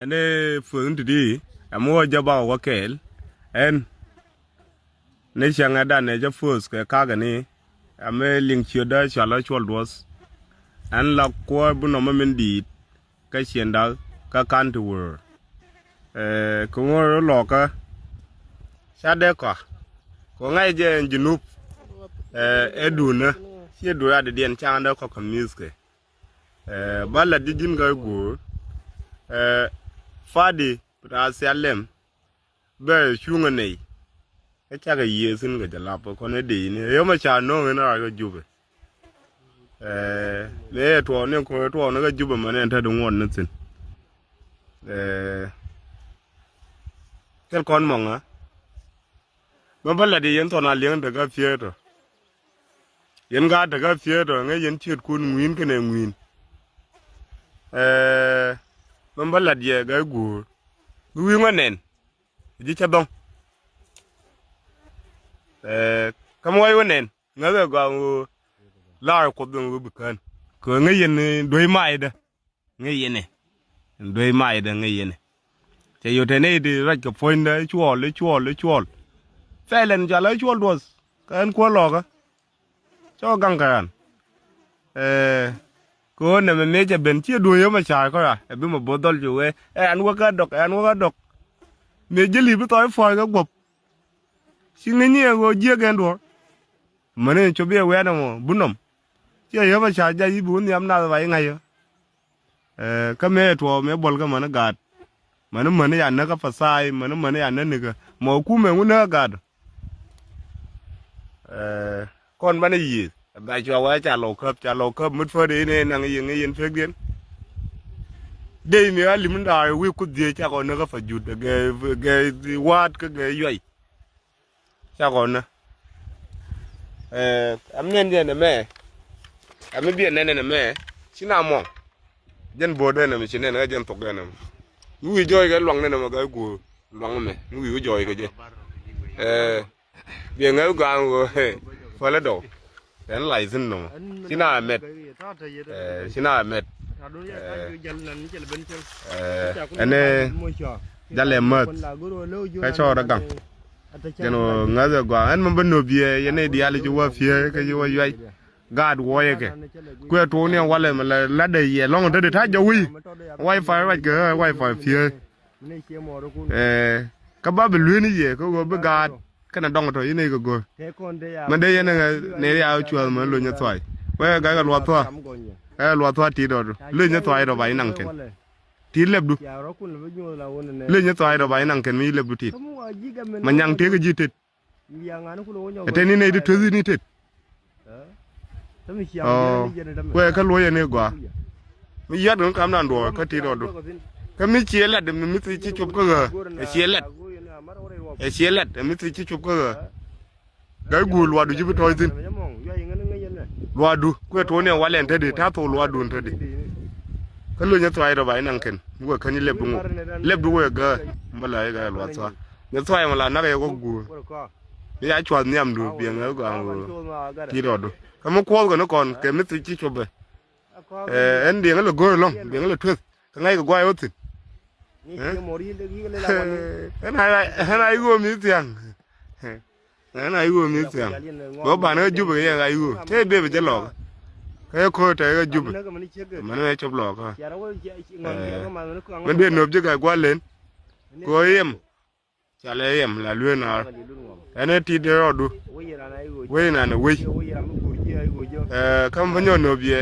ene fun di amo jaba wakel en ne changa da ne ja fus ke kaga ni ame ling chioda chala chol dos an la ko bu no men di ka chienda ka kan tu wor ko ngoro loka shade ko ngai je jinup eduna sie do ya de den changa ko kamiske bala dijin ga go fadi pra salem be shunga nei e chaga yesin ga jalapo ko ne de ni yo ma cha no na ga jube le to ne ko to na ga jube mane ta dun won nutsin kel kon monga ma bala de yen to na leng daga fieto yen ga daga fieto nge yen tiet kun ngwin kene ngwin mambala die ga gur wi ngonen ji cha dong kam way wonen ngaga ga la ko dong bu kan ko ngayen doy maida ngayene doy maida ngayene te yote ne di raj ko poinda chuol felen jala chuol dos kan ko loga cho gangaran ko ne me meje ben ti do yo ma cha ko ra e bi mo bodol ju we an wa ga dok me jeli bi toy fo ga gop sin ni go je gen do mane cho bi we na mo bunom ti yo ma cha ja yi bu ni am na wa ngai yo ka me to me bol ga man ga man ya na ka fasai man ya na ni ga mo ku me nguna ga kon bane yi ba cho wa cha lo khớp mut phơ đi ne nang yin phek den de mi ali mun da wi ku die cha ko na ka fa jud ge wat ka ge yoi cha ko na am nen de me am bi ne me sina mo jen bo de na mi sine na jen tok de na wi joy ga long ne na ma ga gu long me wi joy ga je bi ngai ga go fa la do den lai zin no sina met ene jale mat ka cho da gang jeno ngaza gwa an man no biye yene di ali ju wa fie ka ju wa yai gad wo ye ke ku to ne wale la de ye long de ta ja wi wifi wa ke wifi fie ka ba be lu ni ye ko go be gad kana dong to yene go man de yene ne ya chual man lo nya twai we ga ga lo twa ti do lo nya twai do bai nang ken ti lebdu lo nya twai do bai nang ken mi lebdu ti man yang te ga jitet te ni ne di tozi ni tet we ka lo yene gwa mi yad no kam nan do ka ti do ka mi chielet mi ti chup ko ga chielet mi ti chup ko ga gu lo du jibu toy tin lo du ko to ne walen te de ta to lo du te de ka lo nya twai do bai nang ken wo ka ni lebdu we ga mbala ga lo twa ne twai mala na ga go gu ya chwa nyam du bi nga ga ti do ka mo ko ga no kon ke mi ti chup be en de nga lo go long de nga lo twes ka ngai ga gwa yo tin hana igo mi tiang hana igo mi tiang go ba na jube ye ga igo te be je lo ka ko te ga jube man ne chop lo ka man be no je ga gwa len ko yem chale yem la lue na ene ti de rodu we na na we kam fanyo no bie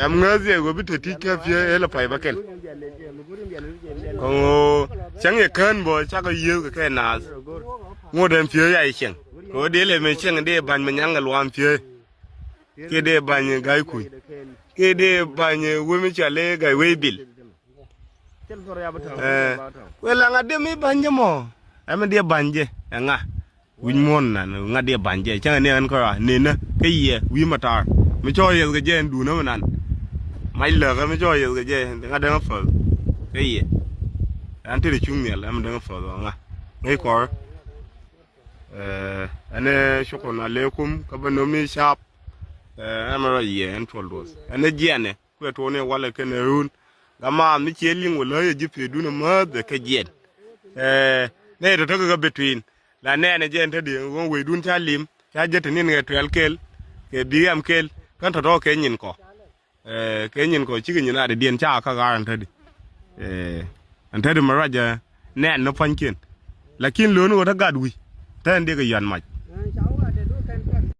am ngazi go bi te ti ka fie ele pai bakel ko chang ye kan bo cha ko yu ka na ngo den fie ya chen ko de le me chen de ban me nyang lo am fie ke de ban ga ku ke de ban we me chale ga we bil we la nga de mi ban je mo am de ban je nga win mon na nga de ban je chang ne an ko ne na ke ye wi matar me cho ye ga je du na nan mai le ga me cho ye ga je nga de fa ke ye an te chung ne la am de fa nga ngai ko ane shukran alaikum ka bano mi shap amara ye en toldos ane jiane ko to ne wala ken run gama mi cheling wala ye jipe du na ma de ke jen ne to to between la ne jen te de won we dun cha lim cha jet ni ne to kel ke bi am kel kan to ke nyin ko ke nyin ko chi nyin na de dien cha ka ga an te di an te de maraja ne no pankin lakin lo no ta gadwi ta ande ga yan ma